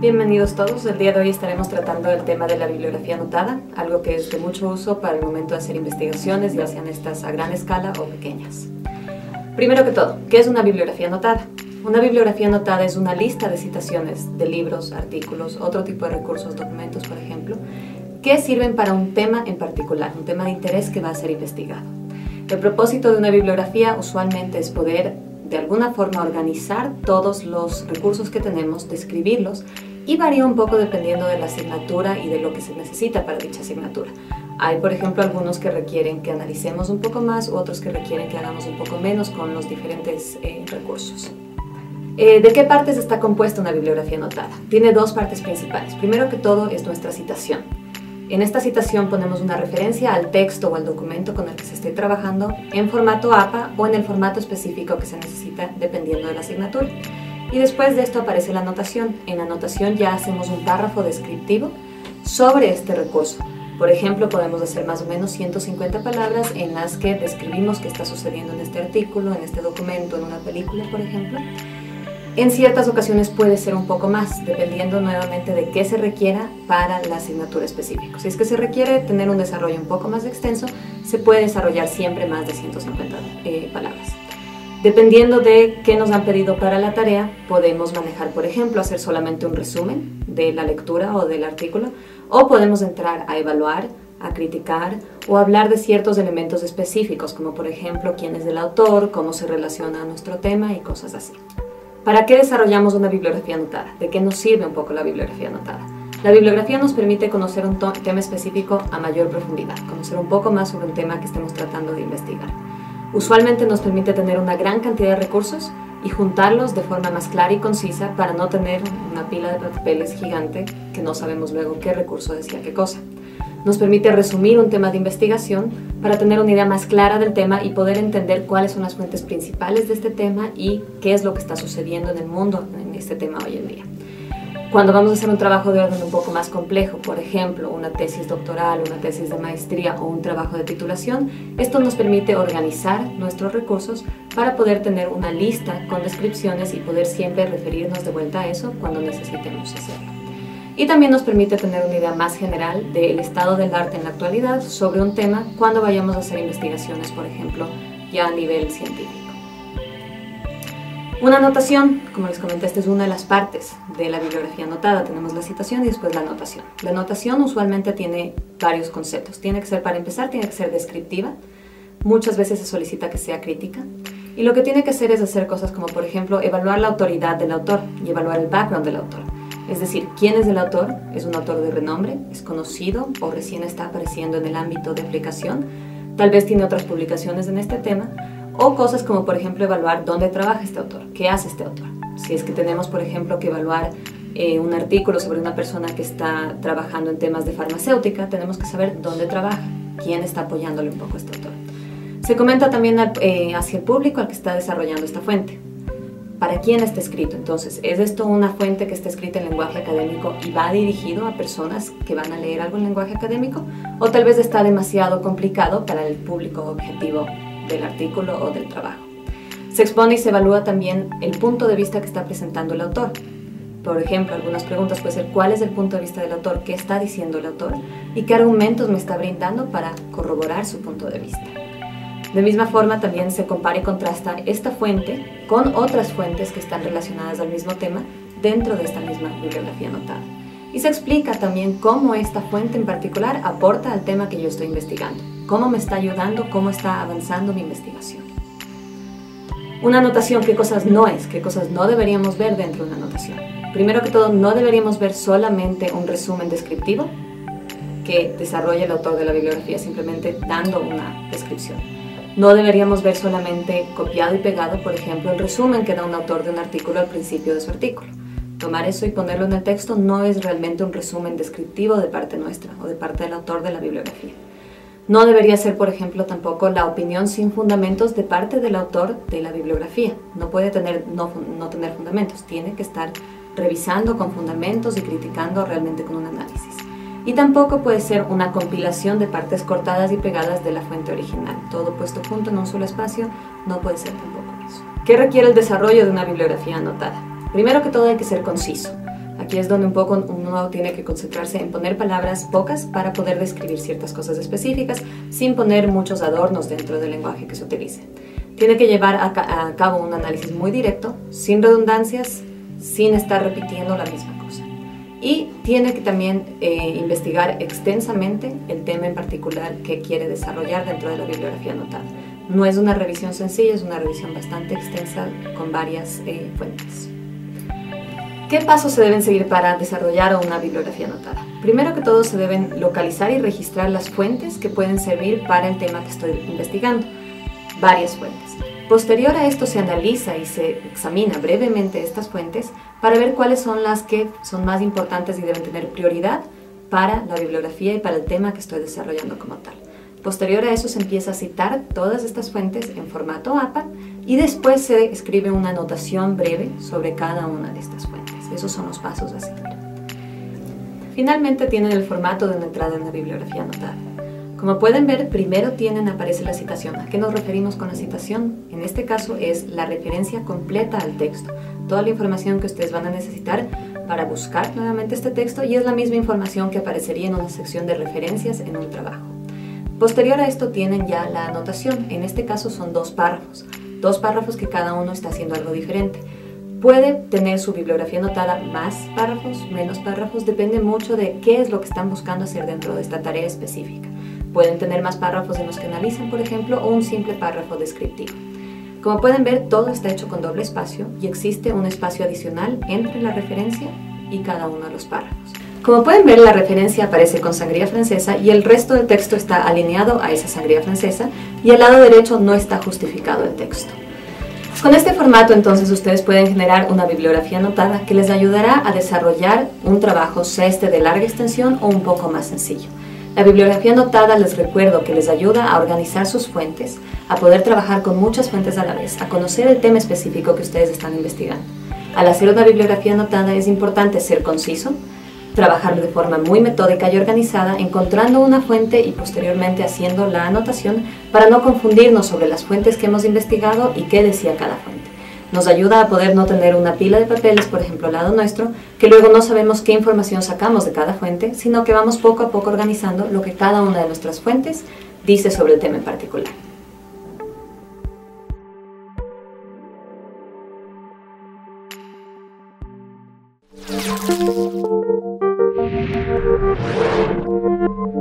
Bienvenidos todos, el día de hoy estaremos tratando el tema de la bibliografía anotada, algo que es de mucho uso para el momento de hacer investigaciones, ya sean estas a gran escala o pequeñas. Primero que todo, ¿qué es una bibliografía anotada? Una bibliografía anotada es una lista de citaciones de libros, artículos, otro tipo de recursos, documentos, por ejemplo, que sirven para un tema en particular, un tema de interés que va a ser investigado. El propósito de una bibliografía usualmente es poder de alguna forma organizar todos los recursos que tenemos, describirlos, y varía un poco dependiendo de la asignatura y de lo que se necesita para dicha asignatura. Hay, por ejemplo, algunos que requieren que analicemos un poco más u otros que requieren que hagamos un poco menos con los diferentes recursos. ¿De qué partes está compuesta una bibliografía anotada? Tiene dos partes principales. Primero que todo es nuestra citación. En esta citación ponemos una referencia al texto o al documento con el que se esté trabajando en formato APA o en el formato específico que se necesita dependiendo de la asignatura. Y después de esto aparece la anotación. En la anotación ya hacemos un párrafo descriptivo sobre este recurso. Por ejemplo, podemos hacer más o menos 150 palabras en las que describimos qué está sucediendo en este artículo, en este documento, en una película, por ejemplo. En ciertas ocasiones puede ser un poco más, dependiendo nuevamente de qué se requiera para la asignatura específica. Si es que se requiere tener un desarrollo un poco más extenso, se puede desarrollar siempre más de 150 palabras. Dependiendo de qué nos han pedido para la tarea, podemos manejar, por ejemplo, hacer solamente un resumen de la lectura o del artículo, o podemos entrar a evaluar, a criticar o hablar de ciertos elementos específicos, como por ejemplo quién es el autor, cómo se relaciona a nuestro tema y cosas así. ¿Para qué desarrollamos una bibliografía anotada? ¿De qué nos sirve un poco la bibliografía anotada? La bibliografía nos permite conocer un tema específico a mayor profundidad, conocer un poco más sobre un tema que estemos tratando de investigar. Usualmente nos permite tener una gran cantidad de recursos y juntarlos de forma más clara y concisa para no tener una pila de papeles gigante que no sabemos luego qué recurso decía qué cosa. Nos permite resumir un tema de investigación para tener una idea más clara del tema y poder entender cuáles son las fuentes principales de este tema y qué es lo que está sucediendo en el mundo en este tema hoy en día. Cuando vamos a hacer un trabajo de orden un poco más complejo, por ejemplo, una tesis doctoral, una tesis de maestría o un trabajo de titulación, esto nos permite organizar nuestros recursos para poder tener una lista con descripciones y poder siempre referirnos de vuelta a eso cuando necesitemos hacerlo. Y también nos permite tener una idea más general del estado del arte en la actualidad sobre un tema cuando vayamos a hacer investigaciones, por ejemplo, ya a nivel científico. Una anotación, como les comenté, esta es una de las partes de la bibliografía anotada. Tenemos la citación y después la anotación. La anotación usualmente tiene varios conceptos. Tiene que ser, para empezar, tiene que ser descriptiva. Muchas veces se solicita que sea crítica. Y lo que tiene que hacer es hacer cosas como, por ejemplo, evaluar la autoridad del autor y evaluar el background del autor. Es decir, ¿quién es el autor? ¿Es un autor de renombre? ¿Es conocido o recién está apareciendo en el ámbito de aplicación? Tal vez tiene otras publicaciones en este tema. O cosas como, por ejemplo, evaluar dónde trabaja este autor, qué hace este autor. Si es que tenemos, por ejemplo, que evaluar un artículo sobre una persona que está trabajando en temas de farmacéutica, tenemos que saber dónde trabaja, quién está apoyándole un poco a este autor. Se comenta también hacia el público al que está desarrollando esta fuente. ¿Para quién está escrito? Entonces, ¿es esto una fuente que está escrita en lenguaje académico y va dirigido a personas que van a leer algo en lenguaje académico? ¿O tal vez está demasiado complicado para el público objetivo del artículo o del trabajo? Se expone y se evalúa también el punto de vista que está presentando el autor. Por ejemplo, algunas preguntas pueden ser: ¿cuál es el punto de vista del autor? ¿Qué está diciendo el autor? ¿Y qué argumentos me está brindando para corroborar su punto de vista? De misma forma, también se compara y contrasta esta fuente con otras fuentes que están relacionadas al mismo tema dentro de esta misma bibliografía anotada. Y se explica también cómo esta fuente en particular aporta al tema que yo estoy investigando, cómo me está ayudando, cómo está avanzando mi investigación. Una anotación, ¿qué cosas no es? ¿Qué cosas no deberíamos ver dentro de una anotación? Primero que todo, no deberíamos ver solamente un resumen descriptivo que desarrolla el autor de la bibliografía, simplemente dando una descripción. No deberíamos ver solamente copiado y pegado, por ejemplo, el resumen que da un autor de un artículo al principio de su artículo. Tomar eso y ponerlo en el texto no es realmente un resumen descriptivo de parte nuestra o de parte del autor de la bibliografía. No debería ser, por ejemplo, tampoco la opinión sin fundamentos de parte del autor de la bibliografía. No puede no tener fundamentos, tiene que estar revisando con fundamentos y criticando realmente con un análisis. Y tampoco puede ser una compilación de partes cortadas y pegadas de la fuente original. Todo puesto junto en un solo espacio no puede ser tampoco eso. ¿Qué requiere el desarrollo de una bibliografía anotada? Primero que todo hay que ser conciso. Aquí es donde un poco uno tiene que concentrarse en poner palabras pocas para poder describir ciertas cosas específicas sin poner muchos adornos dentro del lenguaje que se utilice. Tiene que llevar a cabo un análisis muy directo, sin redundancias, sin estar repitiendo la misma cosa. Y tiene que también investigar extensamente el tema en particular que quiere desarrollar dentro de la bibliografía anotada. No es una revisión sencilla, es una revisión bastante extensa con varias fuentes. ¿Qué pasos se deben seguir para desarrollar una bibliografía anotada? Primero que todo se deben localizar y registrar las fuentes que pueden servir para el tema que estoy investigando. Varias fuentes. Posterior a esto se analiza y se examina brevemente estas fuentes para ver cuáles son las que son más importantes y deben tener prioridad para la bibliografía y para el tema que estoy desarrollando como tal. Posterior a eso se empieza a citar todas estas fuentes en formato APA y después se escribe una anotación breve sobre cada una de estas fuentes. Esos son los pasos a seguir. Finalmente tienen el formato de una entrada en la bibliografía anotada. Como pueden ver, primero aparece la citación. ¿A qué nos referimos con la citación? En este caso es la referencia completa al texto. Toda la información que ustedes van a necesitar para buscar nuevamente este texto y es la misma información que aparecería en una sección de referencias en un trabajo. Posterior a esto tienen ya la anotación. En este caso son dos párrafos que cada uno está haciendo algo diferente. Puede tener su bibliografía anotada más párrafos, menos párrafos, depende mucho de qué es lo que están buscando hacer dentro de esta tarea específica. Pueden tener más párrafos en los que analizan, por ejemplo, o un simple párrafo descriptivo. Como pueden ver, todo está hecho con doble espacio y existe un espacio adicional entre la referencia y cada uno de los párrafos. Como pueden ver, la referencia aparece con sangría francesa y el resto del texto está alineado a esa sangría francesa y al lado derecho no está justificado el texto. Con este formato, entonces, ustedes pueden generar una bibliografía anotada que les ayudará a desarrollar un trabajo, sea este de larga extensión o un poco más sencillo. La bibliografía anotada, les recuerdo que les ayuda a organizar sus fuentes, a poder trabajar con muchas fuentes a la vez, a conocer el tema específico que ustedes están investigando. Al hacer una bibliografía anotada es importante ser conciso, trabajar de forma muy metódica y organizada, encontrando una fuente y posteriormente haciendo la anotación para no confundirnos sobre las fuentes que hemos investigado y qué decía cada fuente. Nos ayuda a poder no tener una pila de papeles, por ejemplo, al lado nuestro, que luego no sabemos qué información sacamos de cada fuente, sino que vamos poco a poco organizando lo que cada una de nuestras fuentes dice sobre el tema en particular.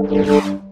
Thank you.